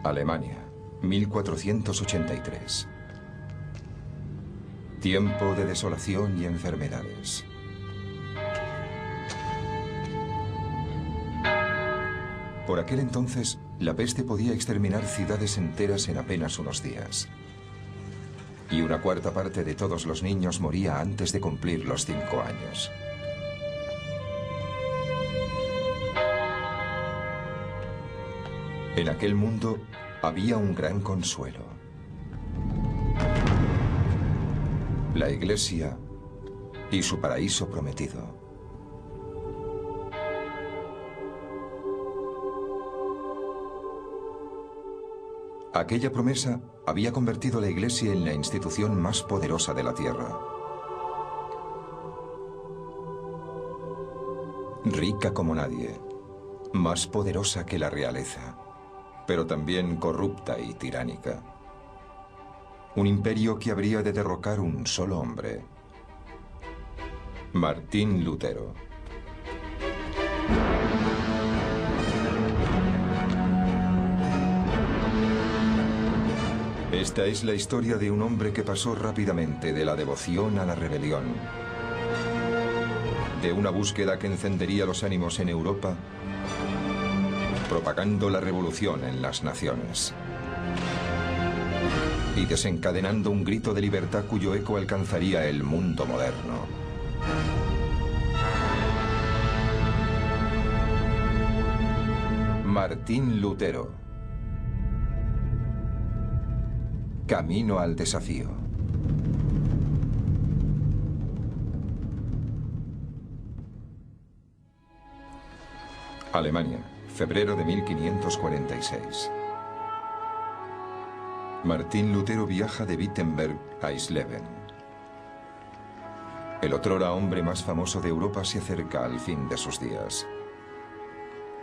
Alemania, 1483. Tiempo de desolación y enfermedades. Por aquel entonces, la peste podía exterminar ciudades enteras en apenas unos días. Y una cuarta parte de todos los niños moría antes de cumplir los 5 años. En aquel mundo había un gran consuelo. La Iglesia y su paraíso prometido. Aquella promesa había convertido a la Iglesia en la institución más poderosa de la tierra. Rica como nadie, más poderosa que la realeza, pero también corrupta y tiránica. Un imperio que habría de derrocar un solo hombre: Martín Lutero. Esta es la historia de un hombre que pasó rápidamente de la devoción a la rebelión, de una búsqueda que encendería los ánimos en Europa, propagando la revolución en las naciones y desencadenando un grito de libertad cuyo eco alcanzaría el mundo moderno. Martín Lutero. Camino al desafío. Alemania, febrero de 1546. Martín Lutero viaja de Wittenberg a Eisleben. El otrora hombre más famoso de Europa se acerca al fin de sus días.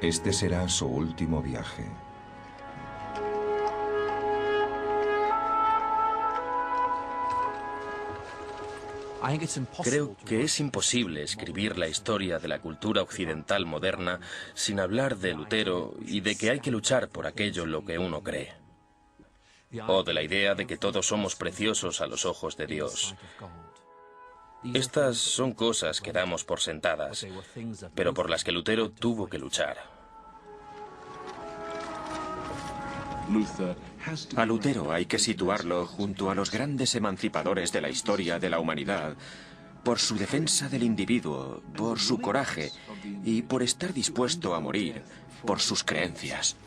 Este será su último viaje. Creo que es imposible escribir la historia de la cultura occidental moderna sin hablar de Lutero y de que hay que luchar por aquello en lo que uno cree. O de la idea de que todos somos preciosos a los ojos de Dios. Estas son cosas que damos por sentadas, pero por las que Lutero tuvo que luchar. A Lutero hay que situarlo junto a los grandes emancipadores de la historia de la humanidad, por su defensa del individuo, por su coraje y por estar dispuesto a morir por sus creencias.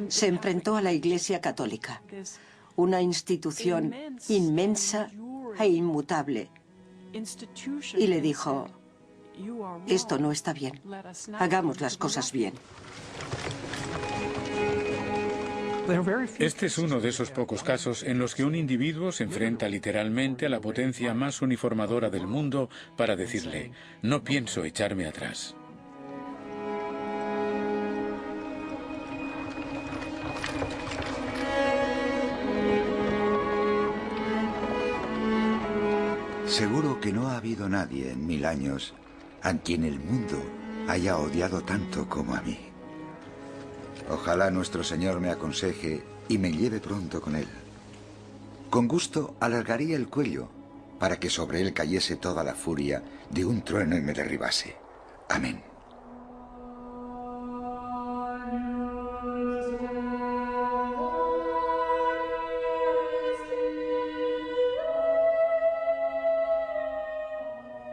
Se enfrentó a la Iglesia Católica, una institución inmensa e inmutable, y le dijo: esto no está bien, hagamos las cosas bien. Este es uno de esos pocos casos en los que un individuo se enfrenta literalmente a la potencia más uniformadora del mundo para decirle: no pienso echarme atrás. Seguro que no ha habido nadie en 1000 años a quien el mundo haya odiado tanto como a mí. Ojalá nuestro Señor me aconseje y me lleve pronto con él. Con gusto alargaría el cuello para que sobre él cayese toda la furia de un trueno y me derribase. Amén.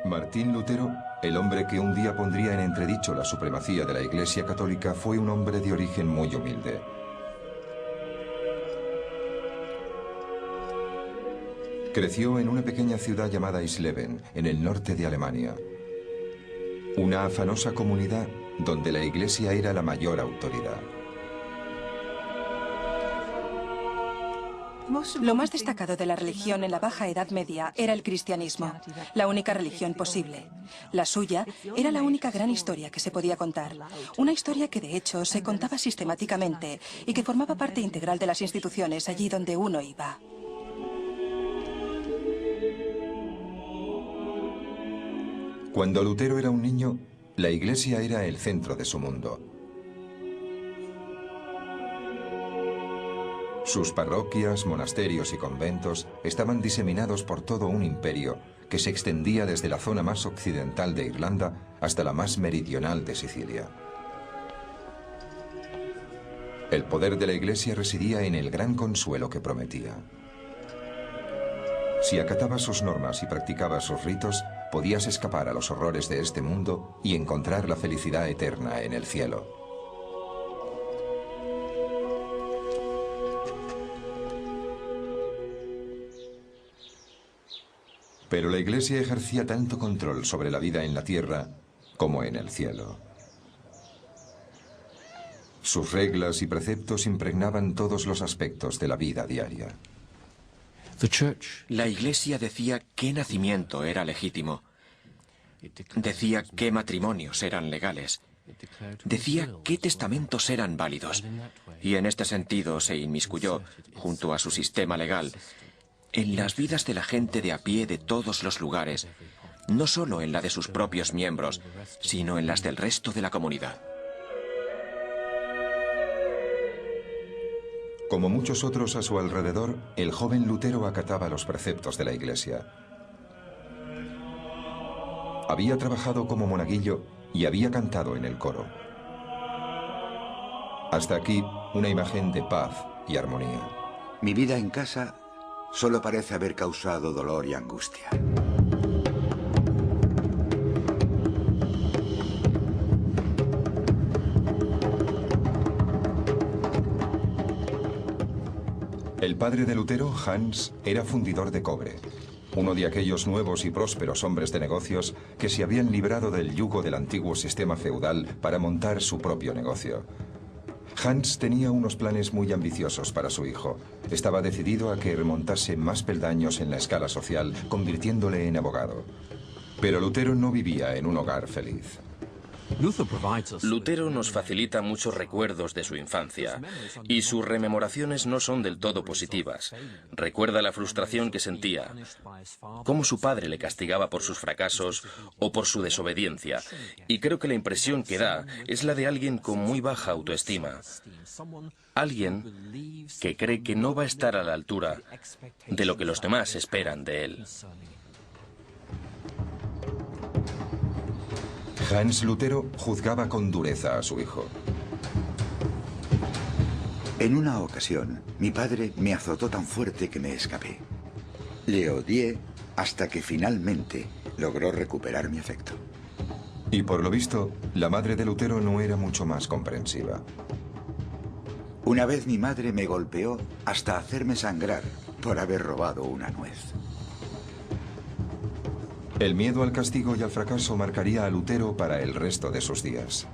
Martín Lutero, el hombre que un día pondría en entredicho la supremacía de la Iglesia Católica, fue un hombre de origen muy humilde. Creció en una pequeña ciudad llamada Eisleben, en el norte de Alemania. Una afanosa comunidad donde la Iglesia era la mayor autoridad. Lo más destacado de la religión en la Baja Edad Media era el cristianismo, la única religión posible. La suya era la única gran historia que se podía contar. Una historia que de hecho se contaba sistemáticamente y que formaba parte integral de las instituciones allí donde uno iba. Cuando Lutero era un niño, la Iglesia era el centro de su mundo. Sus parroquias, monasterios y conventos estaban diseminados por todo un imperio que se extendía desde la zona más occidental de Irlanda hasta la más meridional de Sicilia. El poder de la Iglesia residía en el gran consuelo que prometía. Si acatabas sus normas y practicabas sus ritos, podías escapar a los horrores de este mundo y encontrar la felicidad eterna en el cielo. Pero la Iglesia ejercía tanto control sobre la vida en la tierra como en el cielo. Sus reglas y preceptos impregnaban todos los aspectos de la vida diaria. La Iglesia decía qué nacimiento era legítimo. Decía qué matrimonios eran legales. Decía qué testamentos eran válidos. Y en este sentido se inmiscuyó, junto a su sistema legal, en las vidas de la gente de a pie de todos los lugares, no solo en la de sus propios miembros, sino en las del resto de la comunidad. Como muchos otros a su alrededor, el joven Lutero acataba los preceptos de la Iglesia. Había trabajado como monaguillo y había cantado en el coro. Hasta aquí, una imagen de paz y armonía. Mi vida en casa solo parece haber causado dolor y angustia. El padre de Lutero, Hans, era fundidor de cobre, uno de aquellos nuevos y prósperos hombres de negocios que se habían librado del yugo del antiguo sistema feudal para montar su propio negocio. Hans tenía unos planes muy ambiciosos para su hijo. Estaba decidido a que remontase más peldaños en la escala social, convirtiéndole en abogado. Pero Lutero no vivía en un hogar feliz. Lutero nos facilita muchos recuerdos de su infancia, y sus rememoraciones no son del todo positivas. Recuerda la frustración que sentía, cómo su padre le castigaba por sus fracasos o por su desobediencia, y creo que la impresión que da es la de alguien con muy baja autoestima. Alguien que cree que no va a estar a la altura de lo que los demás esperan de él. Hans Lutero juzgaba con dureza a su hijo. En una ocasión, mi padre me azotó tan fuerte que me escapé. Le odié hasta que finalmente logró recuperar mi afecto. Y por lo visto, la madre de Lutero no era mucho más comprensiva. Una vez mi madre me golpeó hasta hacerme sangrar por haber robado una nuez. El miedo al castigo y al fracaso marcaría a Lutero para el resto de sus días.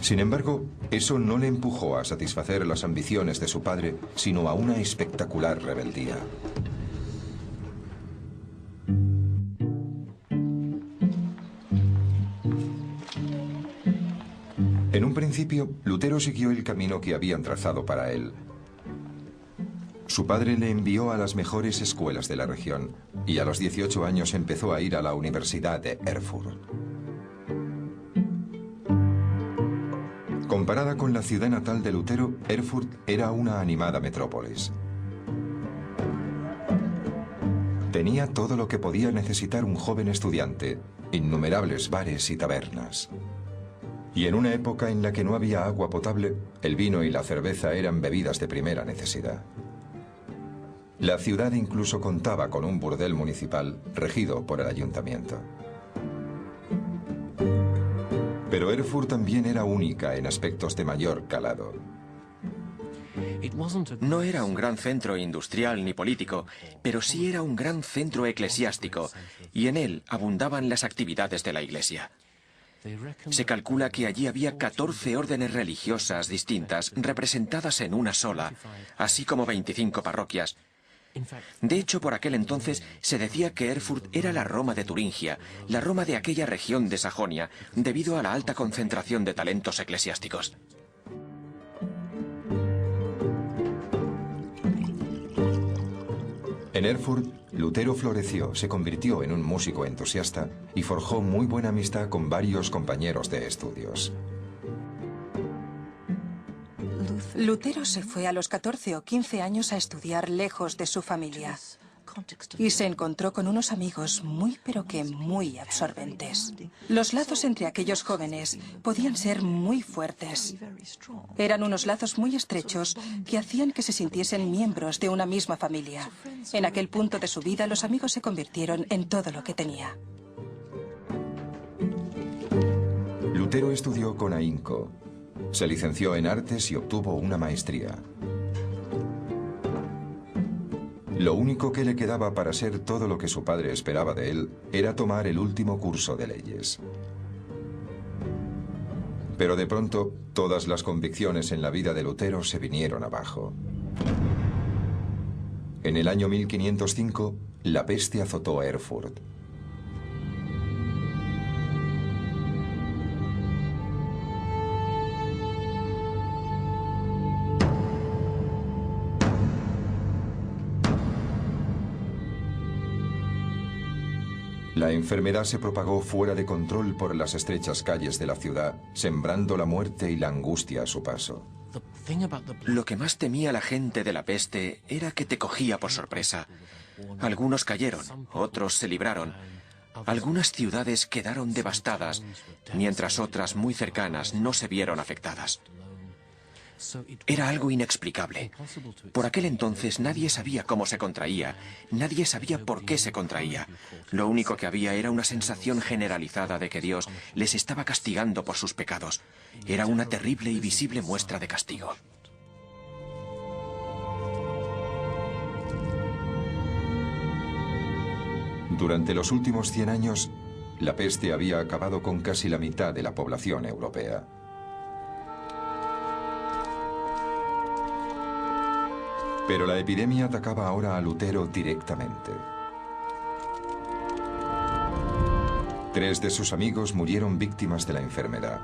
Sin embargo, eso no le empujó a satisfacer las ambiciones de su padre, sino a una espectacular rebeldía. En un principio, Lutero siguió el camino que habían trazado para él. Su padre le envió a las mejores escuelas de la región y a los 18 años empezó a ir a la Universidad de Erfurt. Comparada con la ciudad natal de Lutero, Erfurt era una animada metrópolis. Tenía todo lo que podía necesitar un joven estudiante, innumerables bares y tabernas. Y en una época en la que no había agua potable, el vino y la cerveza eran bebidas de primera necesidad. La ciudad incluso contaba con un burdel municipal regido por el ayuntamiento. Pero Erfurt también era única en aspectos de mayor calado. No era un gran centro industrial ni político, pero sí era un gran centro eclesiástico, y en él abundaban las actividades de la Iglesia. Se calcula que allí había 14 órdenes religiosas distintas representadas en una sola, así como 25 parroquias. De hecho, por aquel entonces se decía que Erfurt era la Roma de Turingia, la Roma de aquella región de Sajonia, debido a la alta concentración de talentos eclesiásticos. En Erfurt, Lutero floreció, se convirtió en un músico entusiasta y forjó muy buena amistad con varios compañeros de estudios. Lutero se fue a los 14 o 15 años a estudiar lejos de su familia y se encontró con unos amigos muy pero que muy absorbentes. Los lazos entre aquellos jóvenes podían ser muy fuertes. Eran unos lazos muy estrechos que hacían que se sintiesen miembros de una misma familia. En aquel punto de su vida, los amigos se convirtieron en todo lo que tenía. Lutero estudió con ahínco. Se licenció en artes y obtuvo una maestría. Lo único que le quedaba para ser todo lo que su padre esperaba de él era tomar el último curso de leyes. Pero de pronto, todas las convicciones en la vida de Lutero se vinieron abajo. En el año 1505, la peste azotó a Erfurt. La enfermedad se propagó fuera de control por las estrechas calles de la ciudad, sembrando la muerte y la angustia a su paso. Lo que más temía la gente de la peste era que te cogía por sorpresa. Algunos cayeron, otros se libraron. Algunas ciudades quedaron devastadas, mientras otras muy cercanas no se vieron afectadas. Era algo inexplicable. Por aquel entonces nadie sabía cómo se contraía, nadie sabía por qué se contraía. Lo único que había era una sensación generalizada de que Dios les estaba castigando por sus pecados. Era una terrible y visible muestra de castigo. Durante los últimos 100 años, la peste había acabado con casi la mitad de la población europea. Pero la epidemia atacaba ahora a Lutero directamente. 3 de sus amigos murieron víctimas de la enfermedad.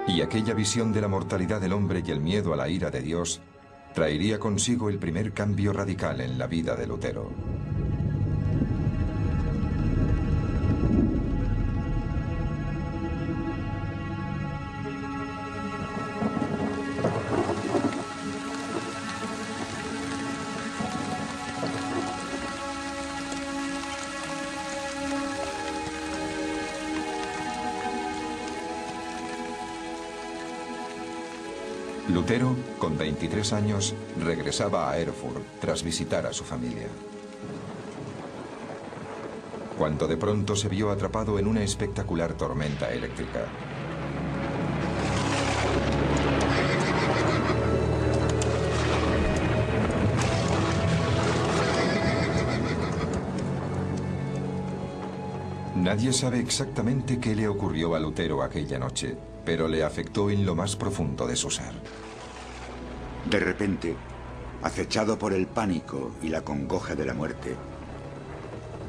Y aquella visión de la mortalidad del hombre y el miedo a la ira de Dios traería consigo el primer cambio radical en la vida de Lutero. Lutero, con 23 años, regresaba a Erfurt tras visitar a su familia. Cuando de pronto se vio atrapado en una espectacular tormenta eléctrica. Nadie sabe exactamente qué le ocurrió a Lutero aquella noche, pero le afectó en lo más profundo de su ser. De repente, acechado por el pánico y la congoja de la muerte,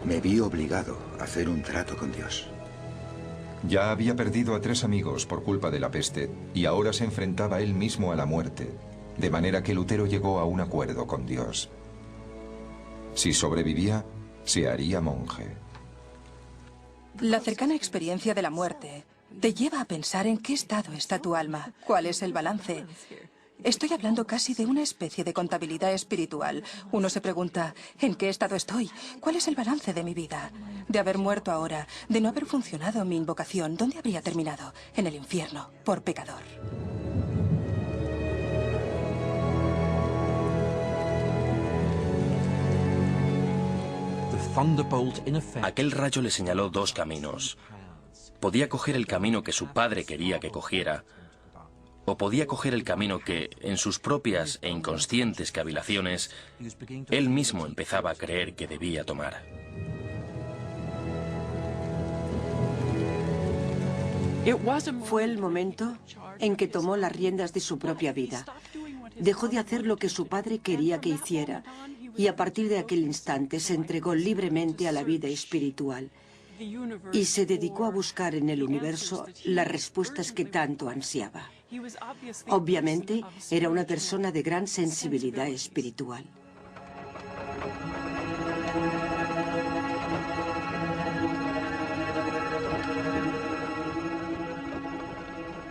me vi obligado a hacer un trato con Dios. Ya había perdido a 3 amigos por culpa de la peste y ahora se enfrentaba él mismo a la muerte, de manera que Lutero llegó a un acuerdo con Dios. Si sobrevivía, se haría monje. La cercana experiencia de la muerte te lleva a pensar en qué estado está tu alma, cuál es el balance. Estoy hablando casi de una especie de contabilidad espiritual. Uno se pregunta, ¿en qué estado estoy? ¿Cuál es el balance de mi vida? De haber muerto ahora, de no haber funcionado mi invocación, ¿dónde habría terminado? En el infierno, por pecador. Aquel rayo le señaló 2 caminos. Podía coger el camino que su padre quería que cogiera, o podía coger el camino que, en sus propias e inconscientes cavilaciones, él mismo empezaba a creer que debía tomar. Fue el momento en que tomó las riendas de su propia vida. Dejó de hacer lo que su padre quería que hiciera y a partir de aquel instante se entregó libremente a la vida espiritual y se dedicó a buscar en el universo las respuestas que tanto ansiaba. Obviamente, era una persona de gran sensibilidad espiritual.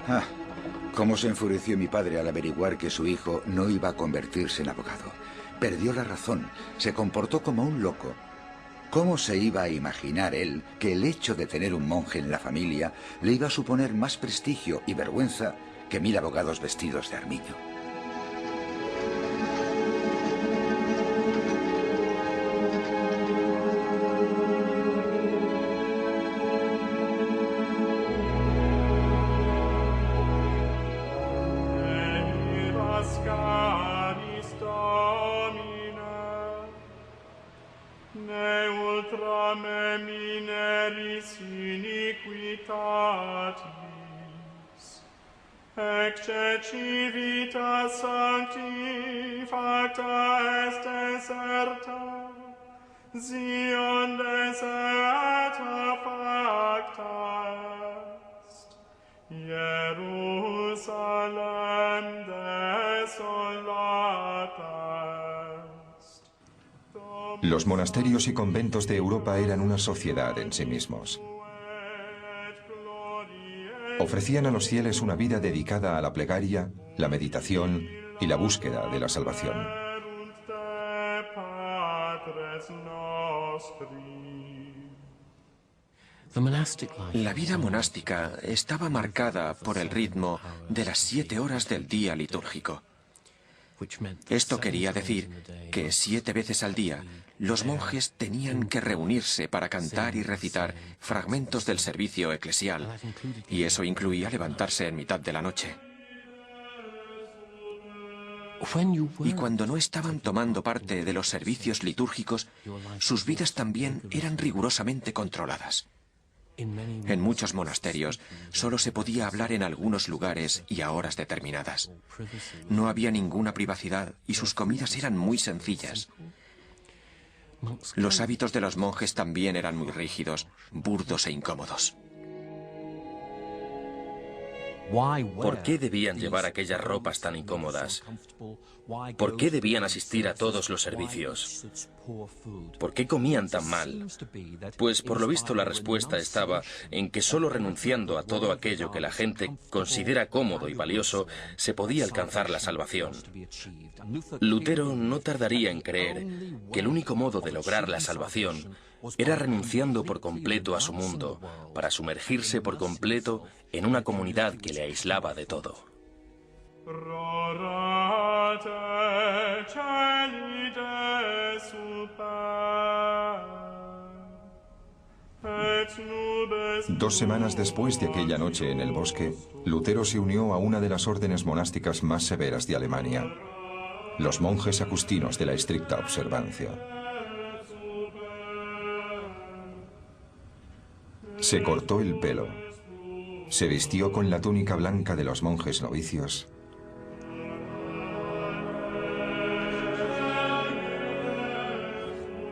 Ah, cómo se enfureció mi padre al averiguar que su hijo no iba a convertirse en abogado. Perdió la razón, se comportó como un loco. ¿Cómo se iba a imaginar él que el hecho de tener un monje en la familia le iba a suponer más prestigio y vergüenza que 1000 abogados vestidos de armiño? Ecce civitas sancti facta est deserta, Sion deserta facta est, Jerusalem desolata est. Los monasterios y conventos de Europa eran una sociedad en sí mismos. Ofrecían a los fieles una vida dedicada a la plegaria, la meditación y la búsqueda de la salvación. La vida monástica estaba marcada por el ritmo de las 7 horas del día litúrgico. Esto quería decir que 7 veces al día los monjes tenían que reunirse para cantar y recitar fragmentos del servicio eclesial, y eso incluía levantarse en mitad de la noche. Y cuando no estaban tomando parte de los servicios litúrgicos, sus vidas también eran rigurosamente controladas. En muchos monasterios solo se podía hablar en algunos lugares y a horas determinadas. No había ninguna privacidad y sus comidas eran muy sencillas. Los hábitos de los monjes también eran muy rígidos, burdos e incómodos. ¿Por qué debían llevar aquellas ropas tan incómodas? ¿Por qué debían asistir a todos los servicios? ¿Por qué comían tan mal? Pues por lo visto la respuesta estaba en que solo renunciando a todo aquello que la gente considera cómodo y valioso se podía alcanzar la salvación. Lutero no tardaría en creer que el único modo de lograr la salvación era renunciando por completo a su mundo, para sumergirse por completo en una comunidad que le aislaba de todo. Dos semanas después de aquella noche en el bosque, Lutero se unió a una de las órdenes monásticas más severas de Alemania, los monjes agustinos de la estricta observancia. Se cortó el pelo, se vistió con la túnica blanca de los monjes novicios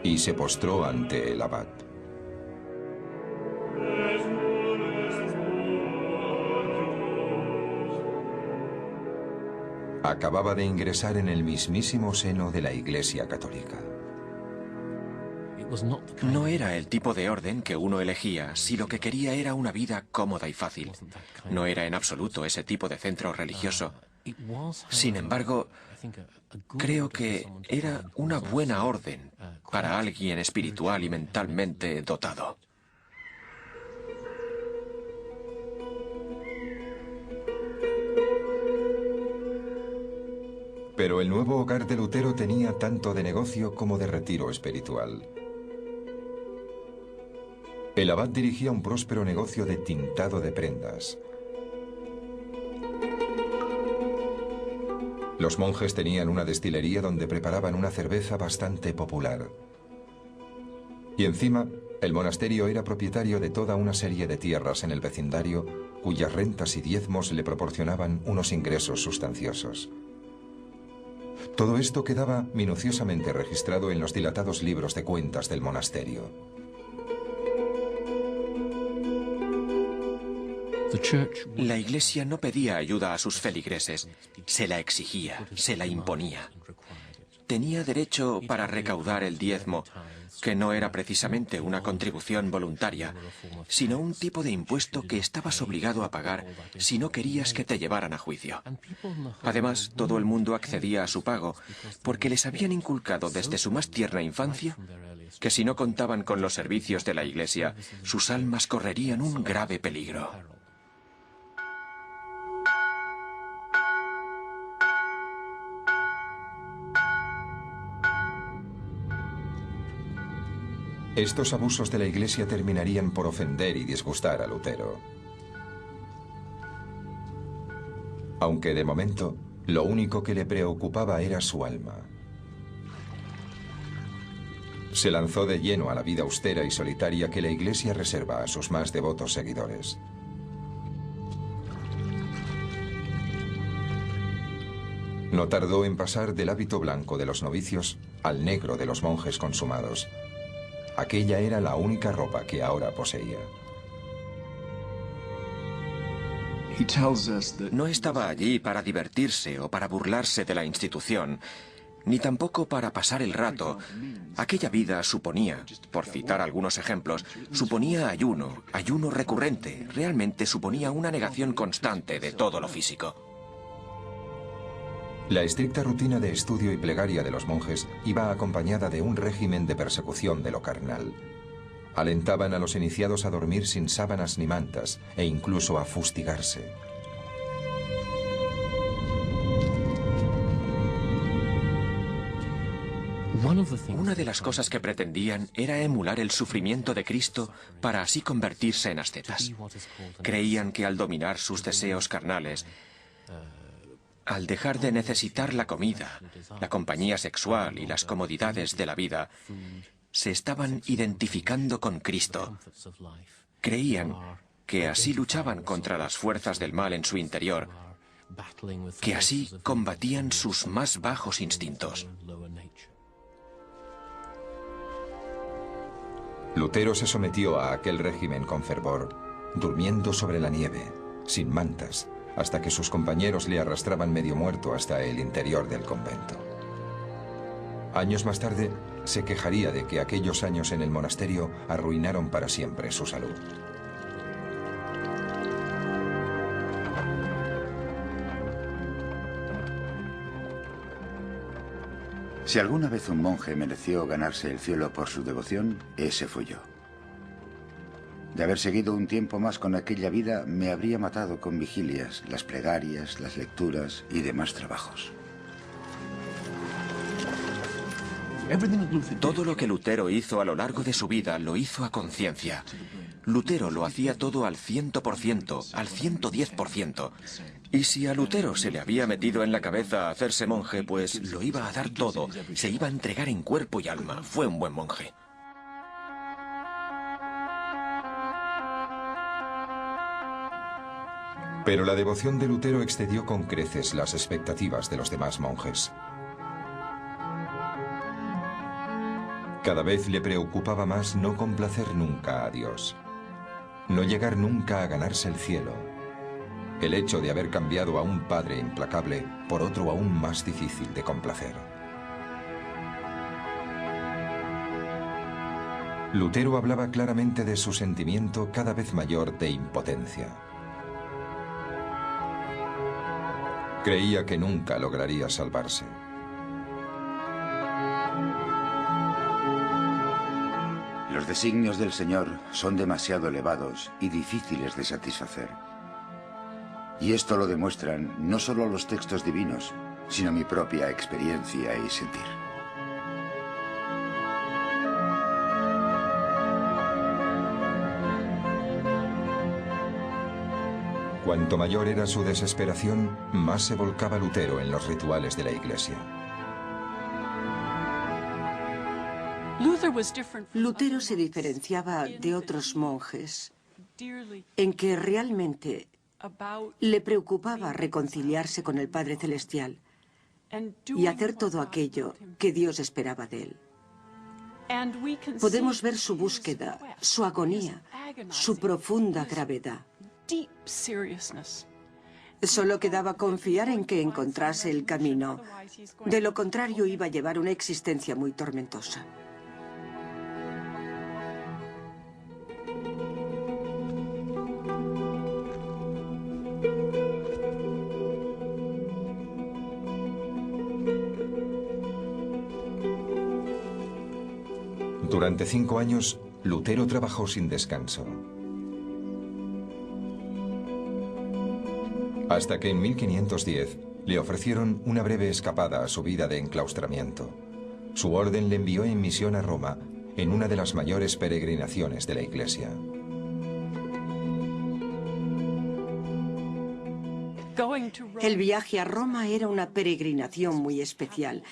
y se postró ante el abad. Acababa de ingresar en el mismísimo seno de la Iglesia Católica. No era el tipo de orden que uno elegía si lo que quería era una vida cómoda y fácil. No era en absoluto ese tipo de centro religioso. Sin embargo, creo que era una buena orden para alguien espiritual y mentalmente dotado. Pero el nuevo hogar de Lutero tenía tanto de negocio como de retiro espiritual. El abad dirigía un próspero negocio de tintado de prendas. Los monjes tenían una destilería donde preparaban una cerveza bastante popular. Y encima, el monasterio era propietario de toda una serie de tierras en el vecindario, cuyas rentas y diezmos le proporcionaban unos ingresos sustanciosos. Todo esto quedaba minuciosamente registrado en los dilatados libros de cuentas del monasterio. La Iglesia no pedía ayuda a sus feligreses, se la exigía, se la imponía. tenía derecho para recaudar el diezmo, que no era precisamente una contribución voluntaria, sino un tipo de impuesto que estabas obligado a pagar si no querías que te llevaran a juicio. Además, todo el mundo accedía a su pago, porque les habían inculcado desde su más tierna infancia que si no contaban con los servicios de la Iglesia, sus almas correrían un grave peligro. Estos abusos de la Iglesia terminarían por ofender y disgustar a Lutero. Aunque de momento, lo único que le preocupaba era su alma. Se lanzó de lleno a la vida austera y solitaria que la Iglesia reserva a sus más devotos seguidores. No tardó en pasar del hábito blanco de los novicios al negro de los monjes consumados. Aquella era la única ropa que ahora poseía. No estaba allí para divertirse o para burlarse de la institución, ni tampoco para pasar el rato. Aquella vida suponía, por citar algunos ejemplos, suponía ayuno recurrente, realmente suponía una negación constante de todo lo físico. La estricta rutina de estudio y plegaria de los monjes iba acompañada de un régimen de persecución de lo carnal. Alentaban a los iniciados a dormir sin sábanas ni mantas e incluso a fustigarse. Una de las cosas que pretendían era emular el sufrimiento de Cristo para así convertirse en ascetas. Creían que al dominar sus deseos carnales, al dejar de necesitar la comida, la compañía sexual y las comodidades de la vida, se estaban identificando con Cristo. Creían que así luchaban contra las fuerzas del mal en su interior, que así combatían sus más bajos instintos. Lutero se sometió a aquel régimen con fervor, durmiendo sobre la nieve, sin mantas, hasta que sus compañeros le arrastraban medio muerto hasta el interior del convento. Años más tarde, se quejaría de que aquellos años en el monasterio arruinaron para siempre su salud. Si alguna vez un monje mereció ganarse el cielo por su devoción, ese fui yo. De haber seguido un tiempo más con aquella vida, me habría matado con vigilias, las plegarias, las lecturas y demás trabajos. Todo lo que Lutero hizo a lo largo de su vida lo hizo a conciencia. Lutero lo hacía todo al 100%, al 110%. Y si a Lutero se le había metido en la cabeza hacerse monje, pues lo iba a dar todo, se iba a entregar en cuerpo y alma. Fue un buen monje. Pero la devoción de Lutero excedió con creces las expectativas de los demás monjes. Cada vez le preocupaba más no complacer nunca a Dios, no llegar nunca a ganarse el cielo. El hecho de haber cambiado a un padre implacable por otro aún más difícil de complacer. Lutero hablaba claramente de su sentimiento cada vez mayor de impotencia. Creía que nunca lograría salvarse. Los designios del Señor son demasiado elevados y difíciles de satisfacer. Y esto lo demuestran no solo los textos divinos, sino mi propia experiencia y sentir. Cuanto mayor era su desesperación, más se volcaba Lutero en los rituales de la Iglesia. Lutero se diferenciaba de otros monjes en que realmente le preocupaba reconciliarse con el Padre Celestial y hacer todo aquello que Dios esperaba de él. Podemos ver su búsqueda, su agonía, su profunda gravedad. Solo quedaba confiar en que encontrase el camino. De lo contrario, iba a llevar una existencia muy tormentosa. Durante 5 años, Lutero trabajó sin descanso. Hasta que en 1510 le ofrecieron una breve escapada a su vida de enclaustramiento. Su orden le envió en misión a Roma en una de las mayores peregrinaciones de la Iglesia. El viaje a Roma era una peregrinación muy especial,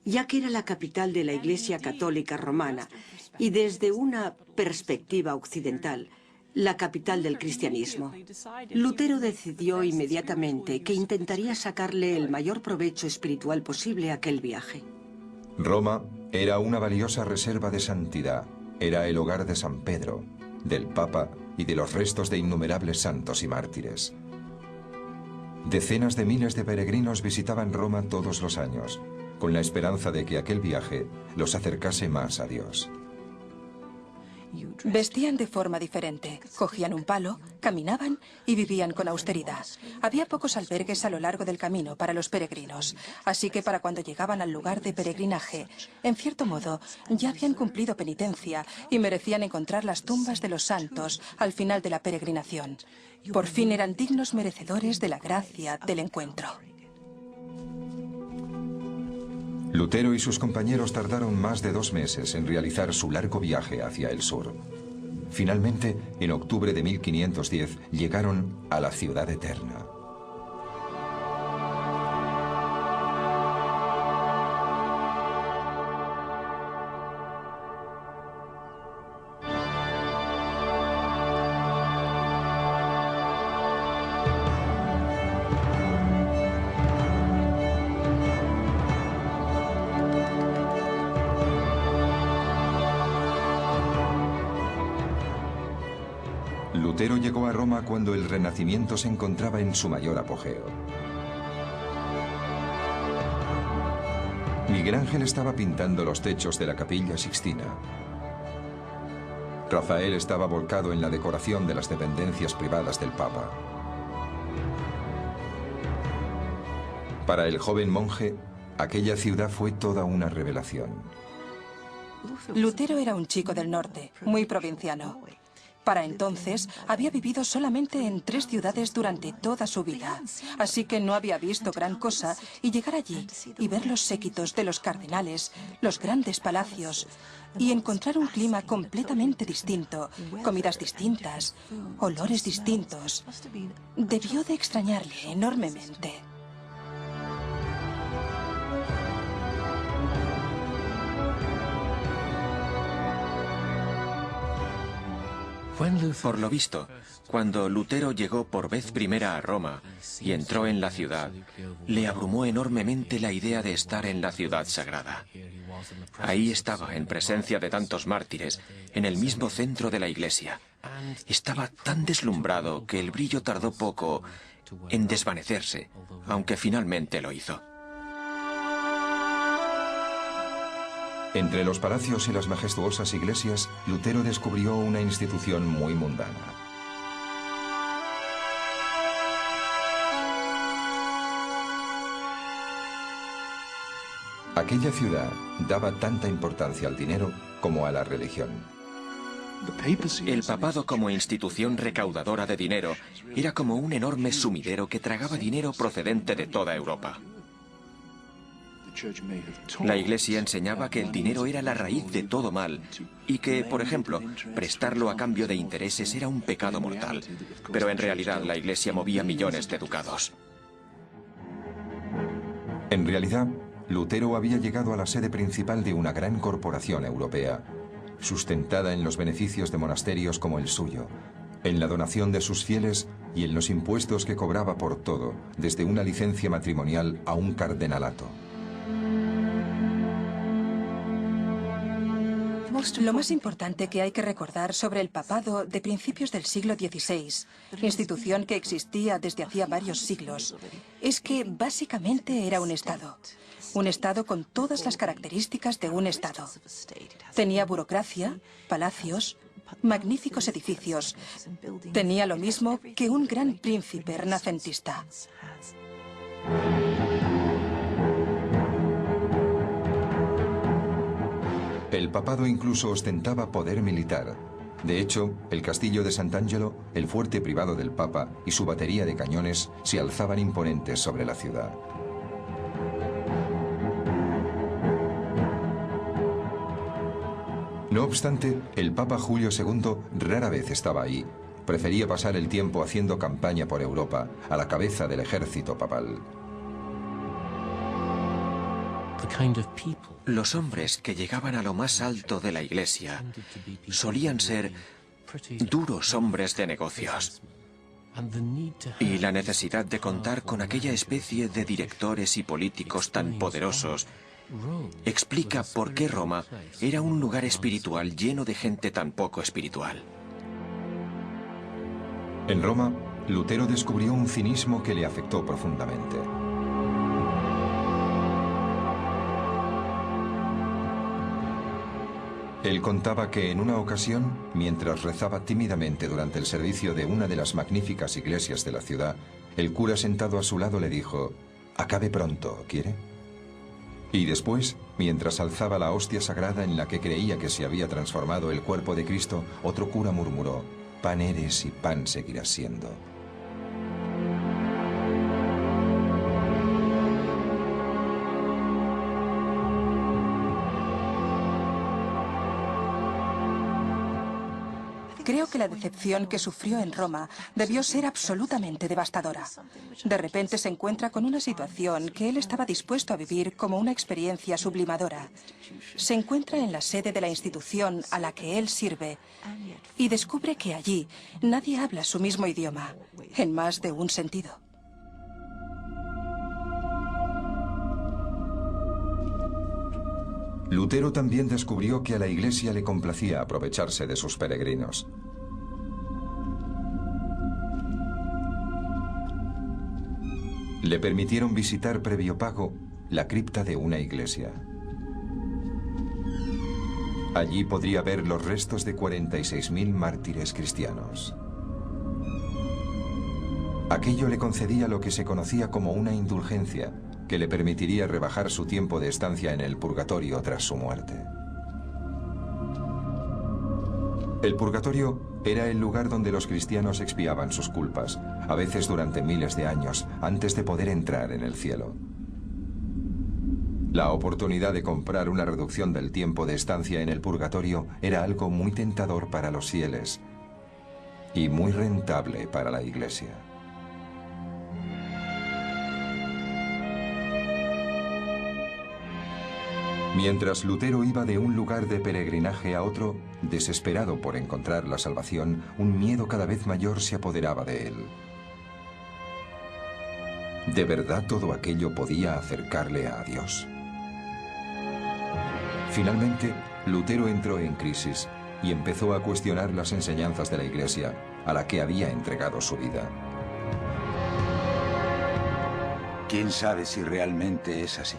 ya que era la capital de la Iglesia Católica Romana y desde una perspectiva occidental, la capital del cristianismo. Lutero decidió inmediatamente que intentaría sacarle el mayor provecho espiritual posible a aquel viaje. Roma era una valiosa reserva de santidad. Era el hogar de San Pedro, del Papa y de los restos de innumerables santos y mártires. Decenas de miles de peregrinos visitaban Roma todos los años, con la esperanza de que aquel viaje los acercase más a Dios. Vestían de forma diferente, cogían un palo, caminaban y vivían con austeridad. Había pocos albergues a lo largo del camino para los peregrinos, así que para cuando llegaban al lugar de peregrinaje, en cierto modo, ya habían cumplido penitencia y merecían encontrar las tumbas de los santos al final de la peregrinación. Por fin eran dignos merecedores de la gracia del encuentro. Lutero y sus compañeros tardaron más de 2 meses en realizar su largo viaje hacia el sur. Finalmente, en octubre de 1510, llegaron a la ciudad eterna. Lutero llegó a Roma cuando el Renacimiento se encontraba en su mayor apogeo. Miguel Ángel estaba pintando los techos de la Capilla Sixtina. Rafael estaba volcado en la decoración de las dependencias privadas del Papa. Para el joven monje, aquella ciudad fue toda una revelación. Lutero era un chico del norte, muy provinciano. Para entonces, había vivido solamente en 3 ciudades durante toda su vida, así que no había visto gran cosa, y llegar allí y ver los séquitos de los cardenales, los grandes palacios, y encontrar un clima completamente distinto, comidas distintas, olores distintos, debió de extrañarle enormemente. Por lo visto, cuando Lutero llegó por vez primera a Roma y entró en la ciudad, le abrumó enormemente la idea de estar en la ciudad sagrada. Ahí estaba, en presencia de tantos mártires, en el mismo centro de la iglesia. Estaba tan deslumbrado que el brillo tardó poco en desvanecerse, aunque finalmente lo hizo. Entre los palacios y las majestuosas iglesias, Lutero descubrió una institución muy mundana. Aquella ciudad daba tanta importancia al dinero como a la religión. El papado como institución recaudadora de dinero era como un enorme sumidero que tragaba dinero procedente de toda Europa. La Iglesia enseñaba que el dinero era la raíz de todo mal y que, por ejemplo, prestarlo a cambio de intereses era un pecado mortal. Pero en realidad la Iglesia movía millones de ducados. En realidad, Lutero había llegado a la sede principal de una gran corporación europea, sustentada en los beneficios de monasterios como el suyo, en la donación de sus fieles y en los impuestos que cobraba por todo, desde una licencia matrimonial a un cardenalato. Lo más importante que hay que recordar sobre el papado de principios del siglo XVI, institución que existía desde hacía varios siglos, es que básicamente era un Estado. Un Estado con todas las características de un Estado. Tenía burocracia, palacios, magníficos edificios. Tenía lo mismo que un gran príncipe renacentista. El papado incluso ostentaba poder militar. De hecho, el castillo de Sant'Angelo, el fuerte privado del Papa y su batería de cañones se alzaban imponentes sobre la ciudad. No obstante, el Papa Julio II rara vez estaba ahí. Prefería pasar el tiempo haciendo campaña por Europa, a la cabeza del ejército papal. Los hombres que llegaban a lo más alto de la Iglesia solían ser duros hombres de negocios. Y la necesidad de contar con aquella especie de directores y políticos tan poderosos explica por qué Roma era un lugar espiritual lleno de gente tan poco espiritual. En Roma, Lutero descubrió un cinismo que le afectó profundamente. Él contaba que en una ocasión, mientras rezaba tímidamente durante el servicio de una de las magníficas iglesias de la ciudad, el cura sentado a su lado le dijo: «Acabe pronto, ¿quiere?». Y después, mientras alzaba la hostia sagrada en la que creía que se había transformado el cuerpo de Cristo, otro cura murmuró: «Pan eres y pan seguirás siendo». Creo que la decepción que sufrió en Roma debió ser absolutamente devastadora. De repente se encuentra con una situación que él estaba dispuesto a vivir como una experiencia sublimadora. Se encuentra en la sede de la institución a la que él sirve y descubre que allí nadie habla su mismo idioma, en más de un sentido. Lutero también descubrió que a la Iglesia le complacía aprovecharse de sus peregrinos. Le permitieron visitar previo pago la cripta de una iglesia. Allí podría ver los restos de 46.000 mártires cristianos. Aquello le concedía lo que se conocía como una indulgencia, que le permitiría rebajar su tiempo de estancia en el purgatorio tras su muerte. El purgatorio era el lugar donde los cristianos expiaban sus culpas, a veces durante miles de años, antes de poder entrar en el cielo. La oportunidad de comprar una reducción del tiempo de estancia en el purgatorio era algo muy tentador para los fieles y muy rentable para la Iglesia. Mientras Lutero iba de un lugar de peregrinaje a otro, desesperado por encontrar la salvación, un miedo cada vez mayor se apoderaba de él. ¿De verdad todo aquello podía acercarle a Dios? Finalmente, Lutero entró en crisis y empezó a cuestionar las enseñanzas de la Iglesia, a la que había entregado su vida. ¿Quién sabe si realmente es así?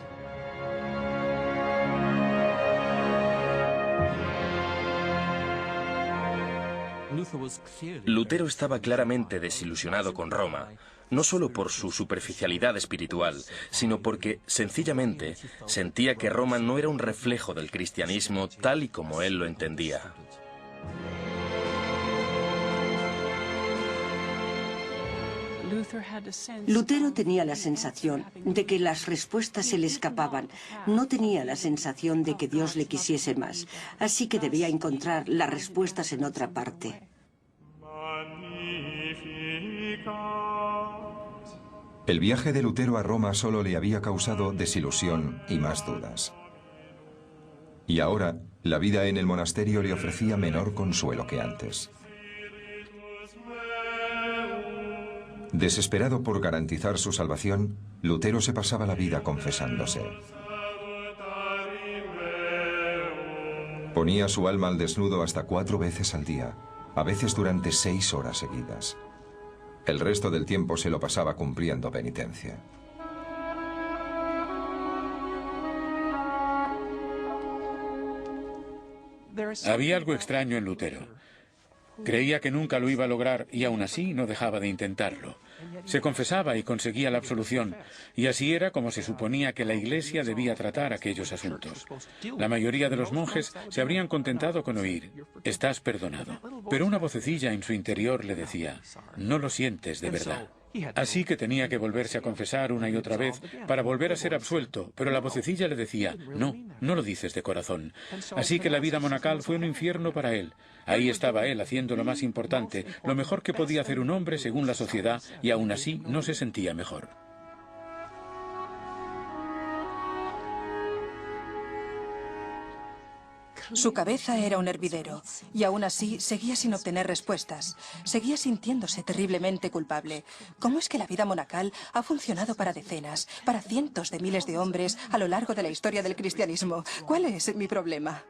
Lutero estaba claramente desilusionado con Roma, no solo por su superficialidad espiritual, sino porque, sencillamente, sentía que Roma no era un reflejo del cristianismo tal y como él lo entendía. Lutero tenía la sensación de que las respuestas se le escapaban. No tenía la sensación de que Dios le quisiese más. Así que debía encontrar las respuestas en otra parte. El viaje de Lutero a Roma solo le había causado desilusión y más dudas. Y ahora, la vida en el monasterio le ofrecía menor consuelo que antes. Desesperado por garantizar su salvación, Lutero se pasaba la vida confesándose. Ponía su alma al desnudo hasta 4 veces al día, a veces durante 6 horas seguidas. El resto del tiempo se lo pasaba cumpliendo penitencia. Había algo extraño en Lutero. Creía que nunca lo iba a lograr y aún así no dejaba de intentarlo. Se confesaba y conseguía la absolución, y así era como se suponía que la Iglesia debía tratar aquellos asuntos. La mayoría de los monjes se habrían contentado con oír: «Estás perdonado». Pero una vocecilla en su interior le decía: «No lo sientes de verdad». Así que tenía que volverse a confesar una y otra vez para volver a ser absuelto, pero la vocecilla le decía: «No, no lo dices de corazón». Así que la vida monacal fue un infierno para él. Ahí estaba él haciendo lo más importante, lo mejor que podía hacer un hombre según la sociedad, y aún así no se sentía mejor. Su cabeza era un hervidero, y aún así seguía sin obtener respuestas. Seguía sintiéndose terriblemente culpable. ¿Cómo es que la vida monacal ha funcionado para decenas, para cientos de miles de hombres a lo largo de la historia del cristianismo? ¿Cuál es mi problema?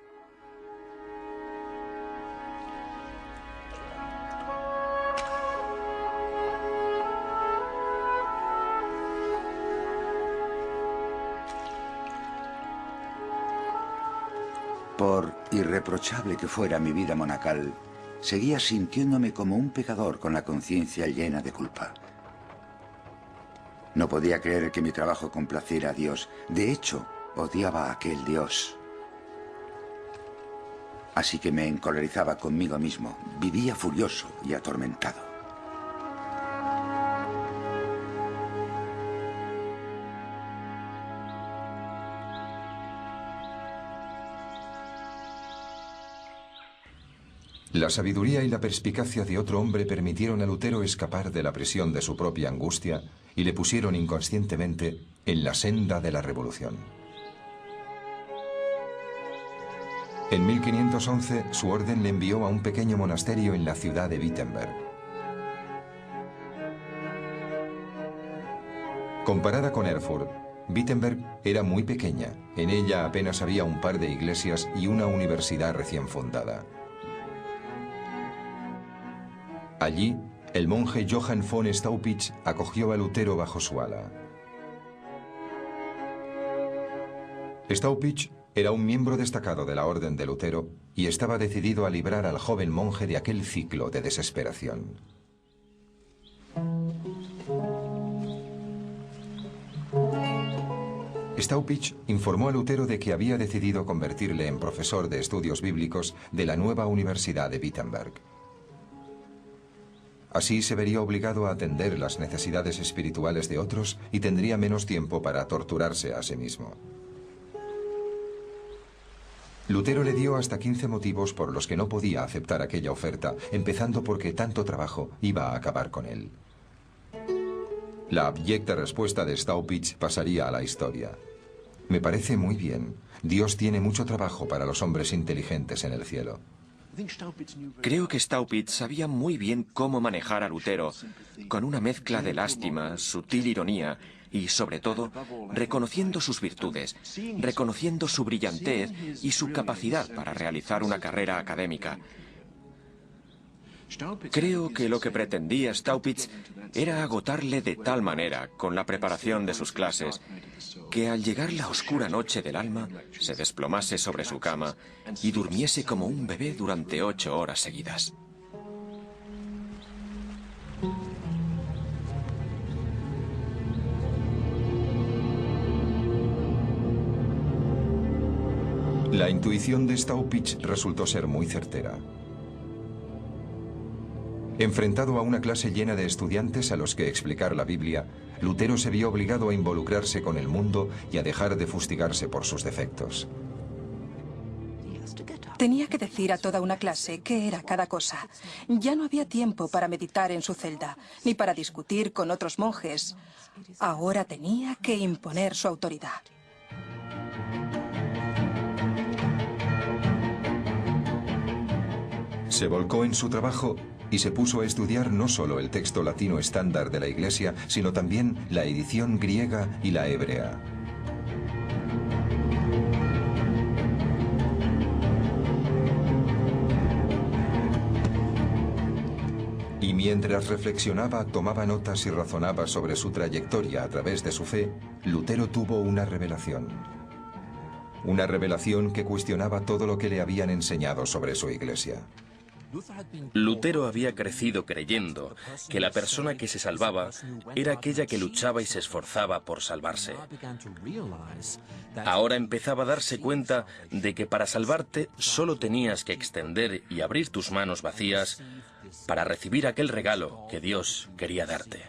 Por irreprochable que fuera mi vida monacal, seguía sintiéndome como un pecador con la conciencia llena de culpa. No podía creer que mi trabajo complaciera a Dios. De hecho, odiaba a aquel Dios. Así que me encolerizaba conmigo mismo. Vivía furioso y atormentado. La sabiduría y la perspicacia de otro hombre permitieron a Lutero escapar de la presión de su propia angustia y le pusieron inconscientemente en la senda de la revolución. En 1511, su orden le envió a un pequeño monasterio en la ciudad de Wittenberg. Comparada con Erfurt, Wittenberg era muy pequeña. En ella apenas había un par de iglesias y una universidad recién fundada. Allí, el monje Johann von Staupitz acogió a Lutero bajo su ala. Staupitz era un miembro destacado de la orden de Lutero y estaba decidido a librar al joven monje de aquel ciclo de desesperación. Staupitz informó a Lutero de que había decidido convertirle en profesor de estudios bíblicos de la nueva Universidad de Wittenberg. Así se vería obligado a atender las necesidades espirituales de otros y tendría menos tiempo para torturarse a sí mismo. Lutero le dio hasta 15 motivos por los que no podía aceptar aquella oferta, empezando porque tanto trabajo iba a acabar con él. La abyecta respuesta de Staupitz pasaría a la historia. Me parece muy bien. Dios tiene mucho trabajo para los hombres inteligentes en el cielo. Creo que Staupitz sabía muy bien cómo manejar a Lutero, con una mezcla de lástima, sutil ironía y, sobre todo, reconociendo sus virtudes, reconociendo su brillantez y su capacidad para realizar una carrera académica. Creo que lo que pretendía Staupitz era agotarle de tal manera con la preparación de sus clases que al llegar la oscura noche del alma se desplomase sobre su cama y durmiese como un bebé durante 8 horas seguidas. La intuición de Staupitz resultó ser muy certera. Enfrentado a una clase llena de estudiantes a los que explicar la Biblia, Lutero se vio obligado a involucrarse con el mundo y a dejar de fustigarse por sus defectos. Tenía que decir a toda una clase qué era cada cosa. Ya no había tiempo para meditar en su celda, ni para discutir con otros monjes. Ahora tenía que imponer su autoridad. Se volcó en su trabajo y se puso a estudiar no solo el texto latino estándar de la Iglesia, sino también la edición griega y la hebrea. Mientras reflexionaba, tomaba notas y razonaba sobre su trayectoria a través de su fe, Lutero tuvo una revelación. Una revelación que cuestionaba todo lo que le habían enseñado sobre su iglesia. Lutero había crecido creyendo que la persona que se salvaba era aquella que luchaba y se esforzaba por salvarse. Ahora empezaba a darse cuenta de que para salvarte solo tenías que extender y abrir tus manos vacías para recibir aquel regalo que Dios quería darte.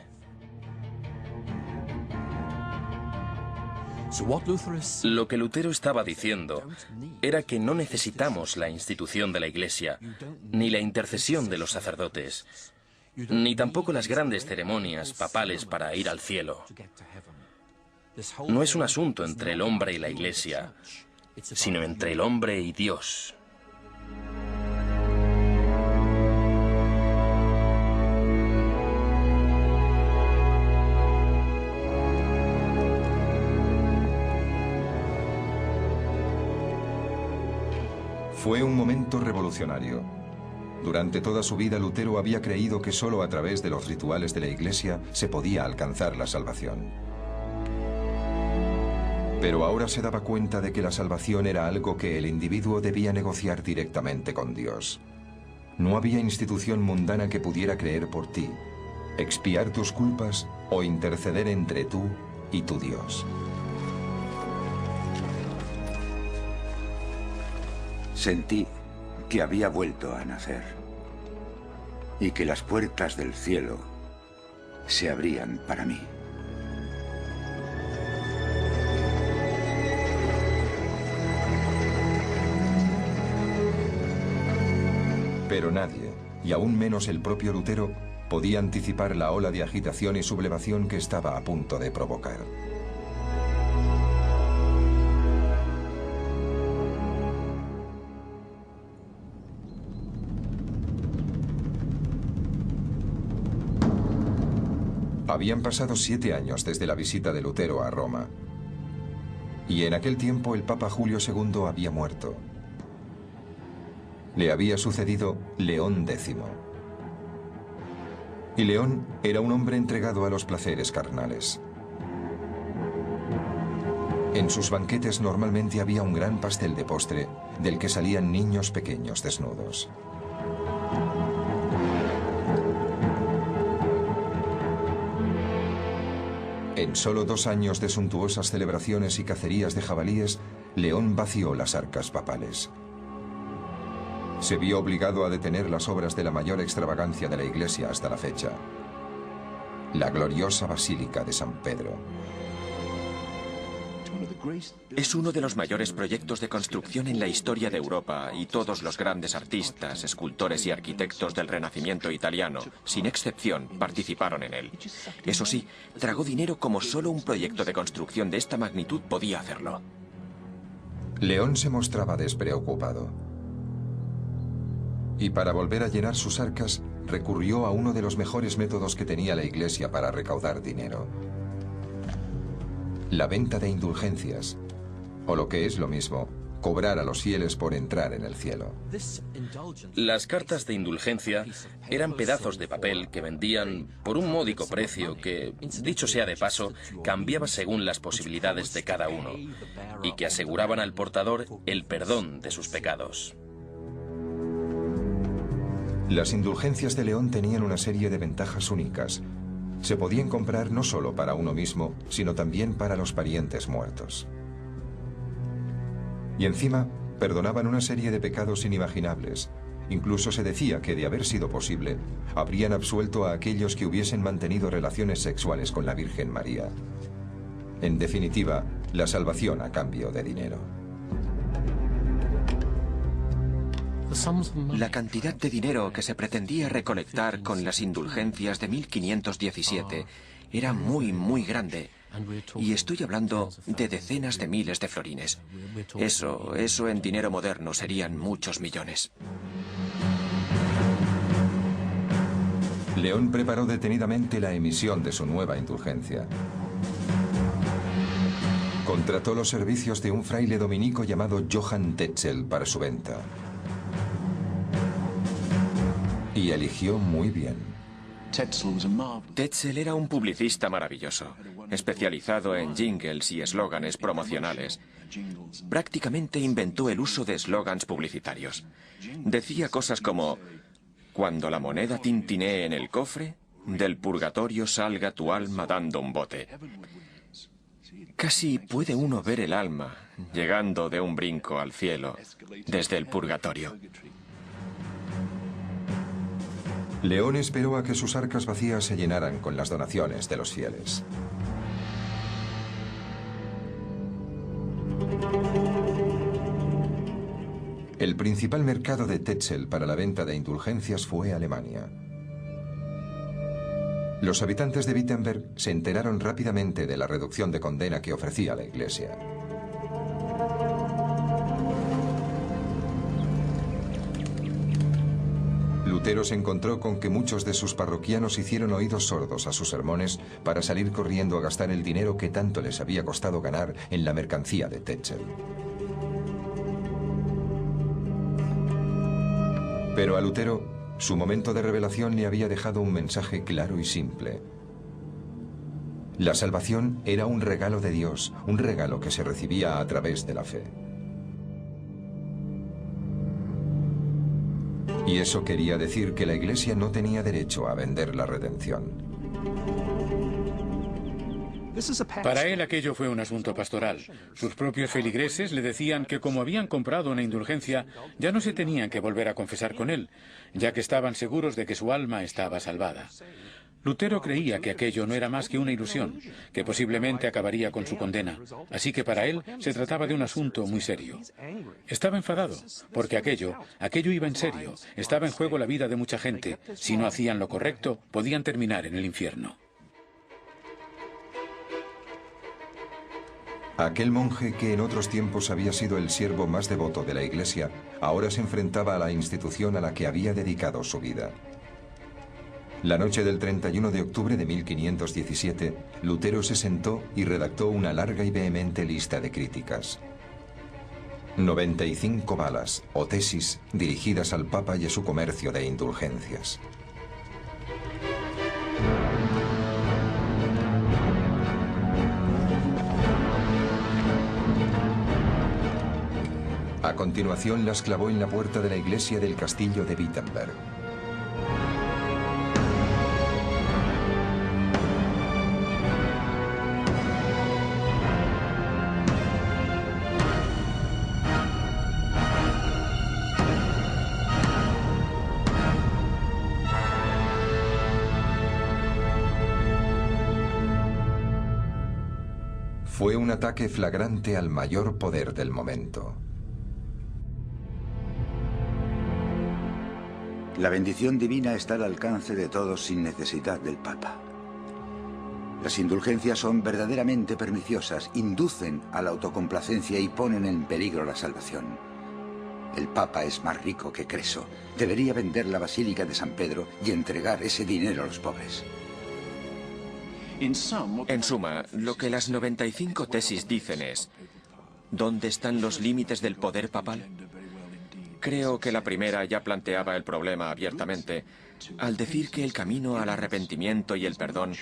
Lo que Lutero estaba diciendo era que no necesitamos la institución de la Iglesia, ni la intercesión de los sacerdotes, ni tampoco las grandes ceremonias papales para ir al cielo. No es un asunto entre el hombre y la Iglesia, sino entre el hombre y Dios. Fue un momento revolucionario. Durante toda su vida, Lutero había creído que solo a través de los rituales de la Iglesia se podía alcanzar la salvación. Pero ahora se daba cuenta de que la salvación era algo que el individuo debía negociar directamente con Dios. No había institución mundana que pudiera creer por ti, expiar tus culpas o interceder entre tú y tu Dios. Sentí que había vuelto a nacer y que las puertas del cielo se abrían para mí. Pero nadie, y aún menos el propio Lutero, podía anticipar la ola de agitación y sublevación que estaba a punto de provocar. Habían pasado 7 años desde la visita de Lutero a Roma. Y en aquel tiempo el Papa Julio II había muerto. Le había sucedido León X. Y León era un hombre entregado a los placeres carnales. En sus banquetes normalmente había un gran pastel de postre, del que salían niños pequeños desnudos. En solo 2 años de suntuosas celebraciones y cacerías de jabalíes, León vació las arcas papales. Se vio obligado a detener las obras de la mayor extravagancia de la Iglesia hasta la fecha, la gloriosa Basílica de San Pedro. Es uno de los mayores proyectos de construcción en la historia de Europa y todos los grandes artistas, escultores y arquitectos del Renacimiento italiano, sin excepción, participaron en él. Eso sí, tragó dinero como solo un proyecto de construcción de esta magnitud podía hacerlo. León se mostraba despreocupado. Y para volver a llenar sus arcas, recurrió a uno de los mejores métodos que tenía la Iglesia para recaudar dinero: la venta de indulgencias, o lo que es lo mismo, cobrar a los fieles por entrar en el cielo. Las cartas de indulgencia eran pedazos de papel que vendían por un módico precio que, dicho sea de paso, cambiaba según las posibilidades de cada uno, y que aseguraban al portador el perdón de sus pecados. Las indulgencias de León tenían una serie de ventajas únicas. Se podían comprar no solo para uno mismo, sino también para los parientes muertos. Y encima, perdonaban una serie de pecados inimaginables. Incluso se decía que, de haber sido posible, habrían absuelto a aquellos que hubiesen mantenido relaciones sexuales con la Virgen María. En definitiva, la salvación a cambio de dinero. La cantidad de dinero que se pretendía recolectar con las indulgencias de 1517 era muy grande. Y estoy hablando de decenas de miles de florines. Eso en dinero moderno serían muchos millones. León preparó detenidamente la emisión de su nueva indulgencia. Contrató los servicios de un fraile dominico llamado Johann Tetzel para su venta. Y eligió muy bien. Tetzel era un publicista maravilloso, especializado en jingles y eslóganes promocionales. Prácticamente inventó el uso de eslógans publicitarios. Decía cosas como: cuando la moneda tintinee en el cofre, del purgatorio salga tu alma dando un bote. Casi puede uno ver el alma llegando de un brinco al cielo desde el purgatorio. León esperó a que sus arcas vacías se llenaran con las donaciones de los fieles. El principal mercado de Tetzel para la venta de indulgencias fue Alemania. Los habitantes de Wittenberg se enteraron rápidamente de la reducción de condena que ofrecía la Iglesia. Lutero se encontró con que muchos de sus parroquianos hicieron oídos sordos a sus sermones para salir corriendo a gastar el dinero que tanto les había costado ganar en la mercancía de Tetzel. Pero a Lutero, su momento de revelación le había dejado un mensaje claro y simple. La salvación era un regalo de Dios, un regalo que se recibía a través de la fe. Y eso quería decir que la Iglesia no tenía derecho a vender la redención. Para él aquello fue un asunto pastoral. Sus propios feligreses le decían que como habían comprado una indulgencia, ya no se tenían que volver a confesar con él, ya que estaban seguros de que su alma estaba salvada. Lutero creía que aquello no era más que una ilusión, que posiblemente acabaría con su condena, así que para él se trataba de un asunto muy serio. Estaba enfadado, porque aquello iba en serio, estaba en juego la vida de mucha gente. Si no hacían lo correcto, podían terminar en el infierno. Aquel monje que en otros tiempos había sido el siervo más devoto de la Iglesia, ahora se enfrentaba a la institución a la que había dedicado su vida. La noche del 31 de octubre de 1517, Lutero se sentó y redactó una larga y vehemente lista de críticas. 95 balas o tesis dirigidas al Papa y a su comercio de indulgencias. A continuación las clavó en la puerta de la iglesia del castillo de Wittenberg. Fue un ataque flagrante al mayor poder del momento. La bendición divina está al alcance de todos sin necesidad del Papa. Las indulgencias son verdaderamente perniciosas, inducen a la autocomplacencia y ponen en peligro la salvación. El Papa es más rico que Creso. Debería vender la Basílica de San Pedro y entregar ese dinero a los pobres. En suma, lo que las 95 tesis dicen es: ¿dónde están los límites del poder papal? Creo que la primera ya planteaba el problema abiertamente, al decir que el camino al arrepentimiento y el perdón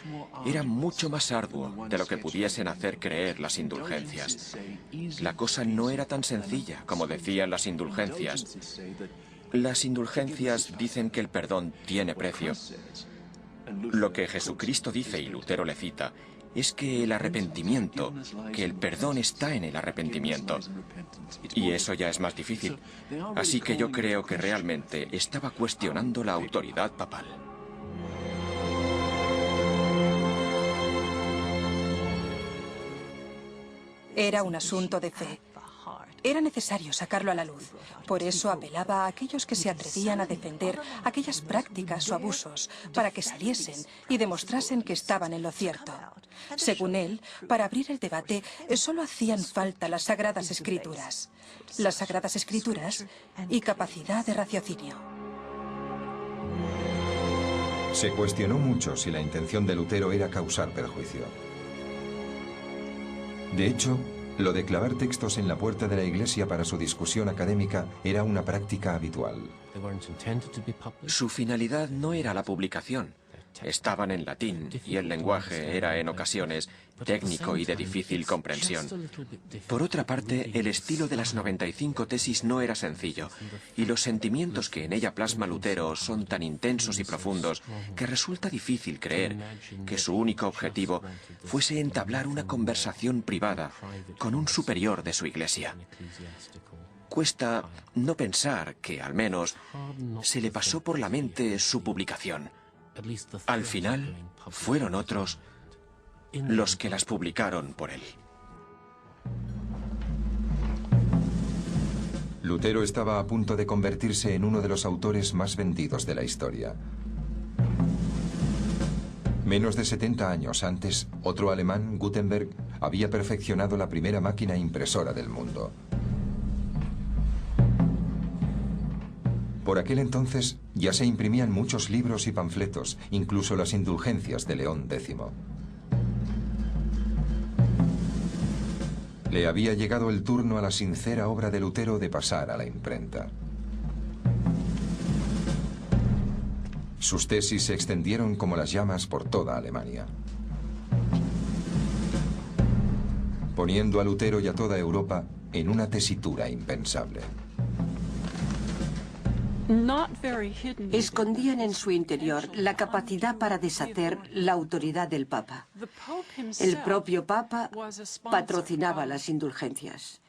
era mucho más arduo de lo que pudiesen hacer creer las indulgencias. La cosa no era tan sencilla como decían las indulgencias. Las indulgencias dicen que el perdón tiene precio. Lo que Jesucristo dice, y Lutero le cita, es que el arrepentimiento, que el perdón está en el arrepentimiento. Y eso ya es más difícil. Así que yo creo que realmente estaba cuestionando la autoridad papal. Era un asunto de fe. Era necesario sacarlo a la luz. Por eso apelaba a aquellos que se atrevían a defender aquellas prácticas o abusos para que saliesen y demostrasen que estaban en lo cierto. Según él, para abrir el debate solo hacían falta las Sagradas Escrituras. Las Sagradas Escrituras y capacidad de raciocinio. Se cuestionó mucho si la intención de Lutero era causar perjuicio. De hecho, lo de clavar textos en la puerta de la iglesia para su discusión académica era una práctica habitual. Su finalidad no era la publicación. estaban en latín y el lenguaje era en ocasiones técnico y de difícil comprensión. Por otra parte, el estilo de las 95 tesis no era sencillo, y los sentimientos que en ella plasma Lutero son tan intensos y profundos que resulta difícil creer que su único objetivo fuese entablar una conversación privada con un superior de su iglesia. Cuesta no pensar que, al menos, se le pasó por la mente su publicación. Al final, fueron otros los que las publicaron por él. Lutero estaba a punto de convertirse en uno de los autores más vendidos de la historia. Menos de 70 años antes, otro alemán, Gutenberg, había perfeccionado la primera máquina impresora del mundo. Por aquel entonces ya se imprimían muchos libros y panfletos, incluso las indulgencias de León X. Le había llegado el turno a la sincera obra de Lutero de pasar a la imprenta. Sus tesis se extendieron como las llamas por toda Alemania, poniendo a Lutero y a toda Europa en una tesitura impensable. Escondían en su interior la capacidad para deshacer la autoridad del Papa. El propio Papa patrocinaba las indulgencias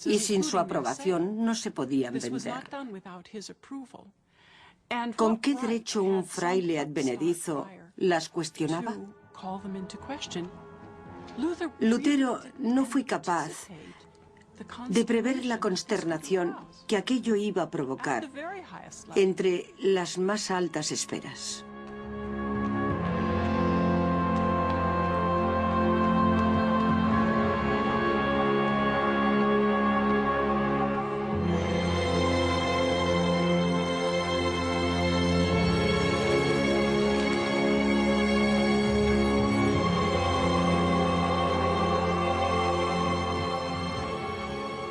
y sin su aprobación no se podían vender. ¿Con qué derecho un fraile advenedizo las cuestionaba? Lutero no fue capaz de prever la consternación que aquello iba a provocar entre las más altas esferas.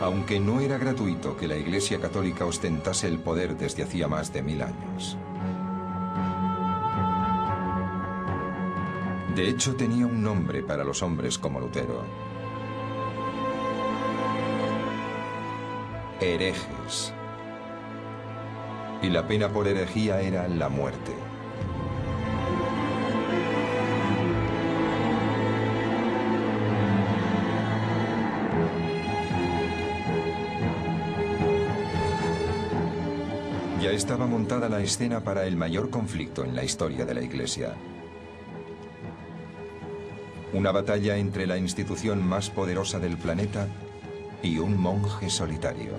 Aunque no era gratuito que la Iglesia Católica ostentase el poder desde hacía más de 1000 años. De hecho, tenía un nombre para los hombres como Lutero: herejes. Y la pena por herejía era la muerte. Ya estaba montada la escena para el mayor conflicto en la historia de la Iglesia. Una batalla entre la institución más poderosa del planeta y un monje solitario.